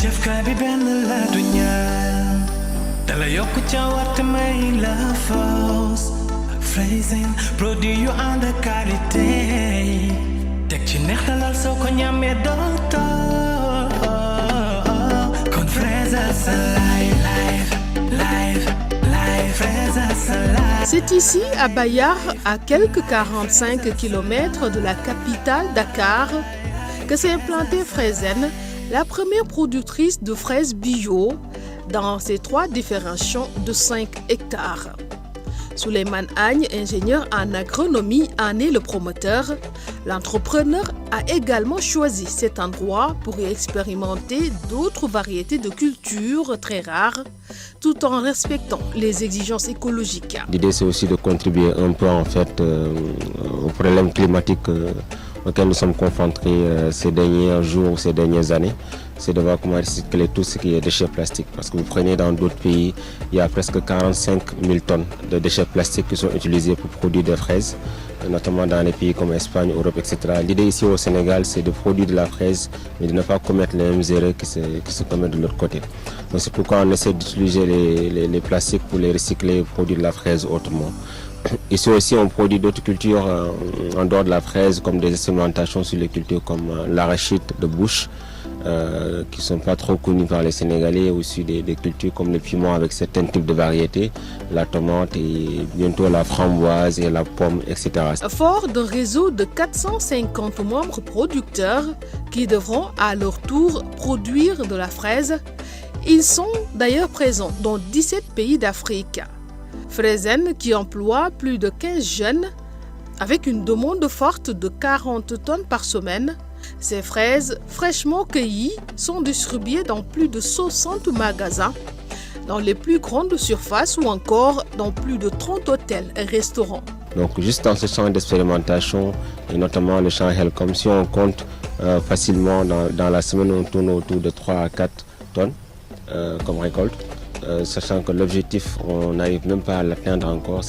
cafka bi benn la du ñaar dala yokku cawarte may la force Fraizen produit yu ànd ak qualité teg ci neex dalal soo ko ñamee docteur kon Fraizen sa life Fraizen sa life. C'est ici, à Bayar, à quelques 45 km de la capitale Dakar, que s'est implantée Fraizen, la première productrice de fraises bio dans ses 3 différents champs de 5 hectares. Souleymane Agne, ingénieur en agronomie, en est le promoteur. L'entrepreneur a également choisi cet endroit pour y expérimenter d'autres variétés de cultures très rares, tout en respectant les exigences écologiques. L'idée, c'est aussi de contribuer un peu en fait aux problèmes climatiques auxquels nous sommes confrontés ces derniers jours, ces dernières années. C'est de voir comment recycler tout ce qui est déchets plastiques. Parce que vous prenez dans d'autres pays, il y a presque 45 000 tonnes de déchets plastiques qui sont utilisés pour produire des fraises, notamment dans les pays comme Espagne, Europe, etc. L'idée ici au Sénégal, c'est de produire de la fraise, mais de ne pas commettre les mêmes erreurs qui se commettent de l'autre côté. Donc c'est pourquoi on essaie d'utiliser les plastiques pour les recycler et produire de la fraise autrement. Ici aussi, on produit d'autres cultures en dehors de la fraise, comme des expérimentations sur les cultures comme l'arachide de bouche, qui ne sont pas trop connues par les Sénégalais, aussi des cultures comme le piment avec certains types de variétés, la tomate et bientôt la framboise et la pomme, etc. Fort d'un réseau de 450 membres producteurs qui devront à leur tour produire de la fraise, ils sont d'ailleurs présents dans 17 pays d'Afrique. Fraizen qui emploie plus de 15 jeunes avec une demande forte de 40 tonnes par semaine. Ces fraises fraîchement cueillies sont distribuées dans plus de 60 magasins, dans les plus grandes surfaces ou encore dans plus de 30 hôtels et restaurants. Donc juste dans ce champ d'expérimentation et notamment le champ Helcom, si on compte facilement dans la semaine on tourne autour de 3 à 4 tonnes comme récolte. Sachant que l'objectif, on n'arrive même pas à l'atteindre encore,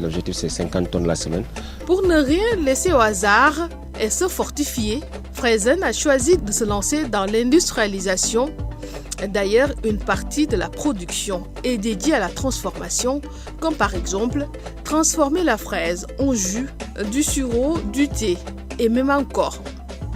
l'objectif c'est 50 tonnes la semaine. Pour ne rien laisser au hasard et se fortifier, Fraizen a choisi de se lancer dans l'industrialisation. D'ailleurs, une partie de la production est dédiée à la transformation, comme par exemple transformer la fraise en jus, du sirop, du thé et même encore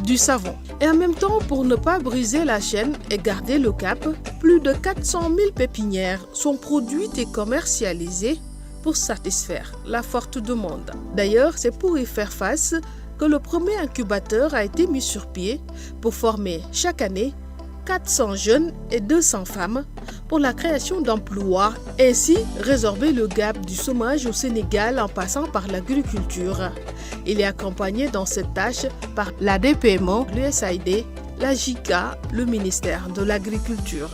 du savon. Et en même temps, pour ne pas briser la chaîne et garder le cap, plus de 400 000 pépinières sont produites et commercialisées pour satisfaire la forte demande. D'ailleurs, c'est pour y faire face que le premier incubateur a été mis sur pied pour former chaque année 400 jeunes et 200 femmes pour la création d'emplois, ainsi résorber le gap du chômage au Sénégal en passant par l'agriculture. Il est accompagné dans cette tâche par l'ADPMO, l'USAID, la JICA, le ministère de l'Agriculture.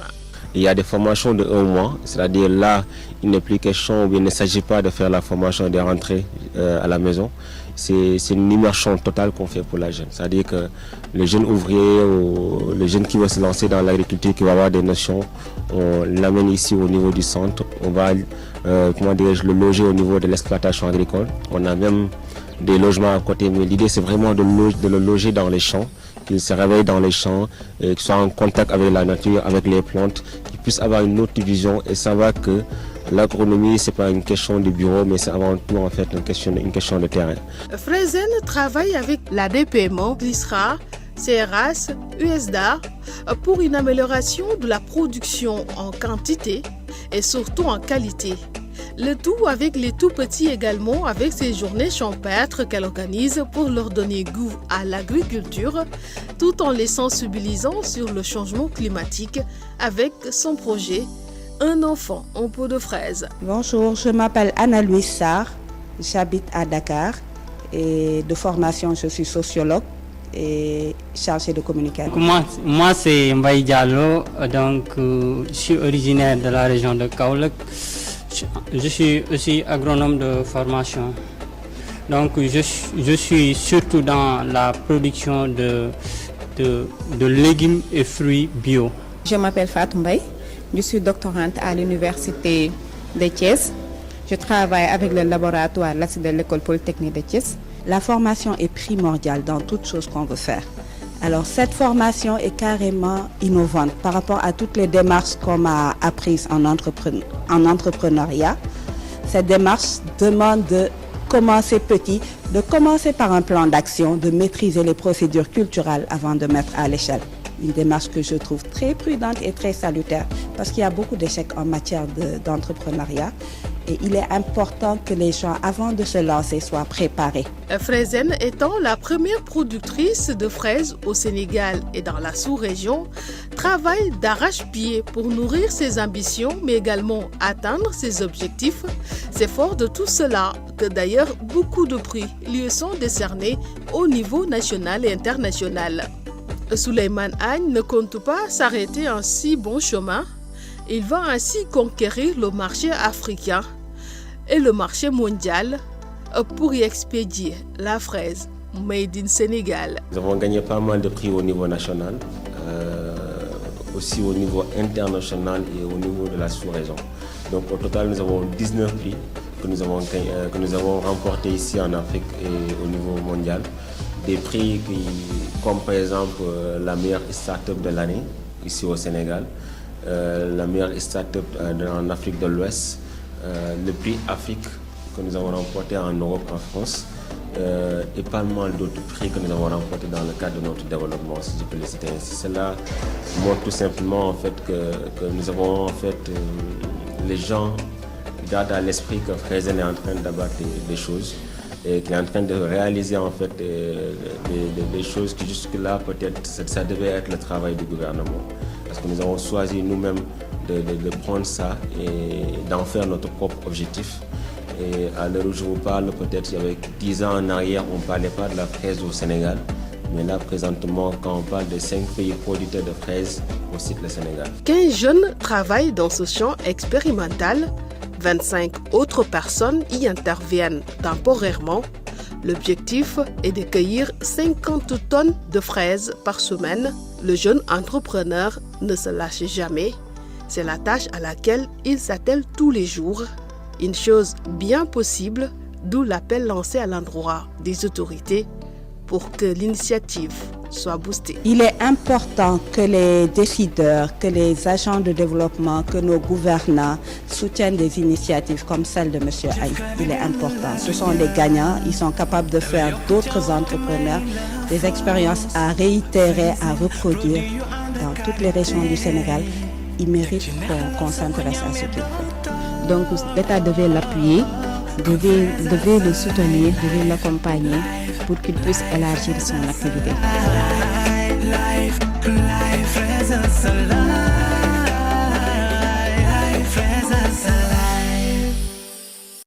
Il y a des formations de 1 mois, c'est-à-dire là, il n'est plus question, il ne s'agit pas de faire la formation et de rentrer à la maison. C'est une immersion totale qu'on fait pour la jeune. C'est-à-dire que le jeune ouvrier ou le jeune qui veut se lancer dans l'agriculture, qui va avoir des notions, on l'amène ici au niveau du centre. On va le loger au niveau de l'exploitation agricole. On a même des logements à côté, mais l'idée c'est vraiment de le loger dans les champs, qu'il se réveille dans les champs, qu'il soit en contact avec la nature, avec les plantes, qu'il puisse avoir une autre vision et savoir que l'agronomie, ce n'est pas une question de bureau, mais c'est avant tout en fait une question de terrain. Fraizen travaille avec la DPMO, l'ISRA, CRAS, USDA pour une amélioration de la production en quantité et surtout en qualité. Le tout avec les tout-petits également, avec ces journées champêtres qu'elle organise pour leur donner goût à l'agriculture, tout en les sensibilisant sur le changement climatique avec son projet Un enfant en pot de fraise. Bonjour, je m'appelle Anna-Louise Sarr, j'habite à Dakar et de formation je suis sociologue et chargée de communication. Moi c'est Mbaye Diallo, donc je suis originaire de la région de Kaolack. Je suis aussi agronome de formation. Donc je suis surtout dans la production de légumes et fruits bio. Je m'appelle Fatou Mbaye, je suis doctorante à l'université de Thiès. Je travaille avec le laboratoire de l'école polytechnique de Thiès. La formation est primordiale dans toute chose qu'on veut faire. Alors cette formation est carrément innovante par rapport à toutes les démarches qu'on a apprises en entrepreneuriat. Cette démarche demande de commencer petit, de commencer par un plan d'action, de maîtriser les procédures culturelles avant de mettre à l'échelle. Une démarche que je trouve très prudente et très salutaire parce qu'il y a beaucoup d'échecs en matière d'entrepreneuriat et il est important que les gens, avant de se lancer, soient préparés. Fraizen étant la première productrice de fraises au Sénégal et dans la sous-région, travaille d'arrache-pied pour nourrir ses ambitions mais également atteindre ses objectifs. C'est fort de tout cela que d'ailleurs beaucoup de prix lui sont décernés au niveau national et international. Souleymane Agne ne compte pas s'arrêter en si bon chemin. Il va ainsi conquérir le marché africain et le marché mondial pour y expédier la fraise made in Sénégal. Nous avons gagné pas mal de prix au niveau national, aussi au niveau international et au niveau de la sous-région. Donc au total, nous avons 19 prix que nous avons remportés ici en Afrique et au niveau mondial. Des prix comme par exemple la meilleure start-up de l'année ici au Sénégal, la meilleure start-up en Afrique de l'Ouest, le prix Afrique que nous avons remporté en Europe, en France, et pas mal d'autres prix que nous avons remportés dans le cadre de notre développement, si je peux les citer ainsi. Cela montre tout simplement en fait, que nous avons en fait, les gens gardent à l'esprit que Fraizen est en train d'abattre des choses et qu'il est en train de réaliser en fait des choses qui jusque-là peut-être ça devait être le travail du gouvernement. Parce que nous avons choisi nous-mêmes de prendre ça et d'en faire notre propre objectif. Et à l'heure où je vous parle, peut-être il y avait 10 ans en arrière, on ne parlait pas de la fraise au Sénégal. Mais là, présentement, quand on parle de 5 pays producteurs de fraises, on cite le Sénégal. 15 jeunes travaillent dans ce champ expérimental. 25 autres personnes y interviennent temporairement. L'objectif est de cueillir 50 tonnes de fraises par semaine. Le jeune entrepreneur ne se lâche jamais. C'est la tâche à laquelle il s'attelle tous les jours. Une chose bien possible, d'où l'appel lancé à l'endroit des autorités pour que l'initiative soit boostée. Il est important que les décideurs, que les agents de développement, que nos gouvernants soutiennent des initiatives comme celle de M. Aïe. Il est important. Ce sont les gagnants. Ils sont capables de faire d'autres entrepreneurs des expériences à réitérer, à reproduire dans toutes les régions du Sénégal. Ils méritent qu'on s'intéresse à ce qu'ils font. Donc l'État devait l'appuyer, devait le soutenir, devait l'accompagner pour qu'il puisse élargir son activité. Life, life, life,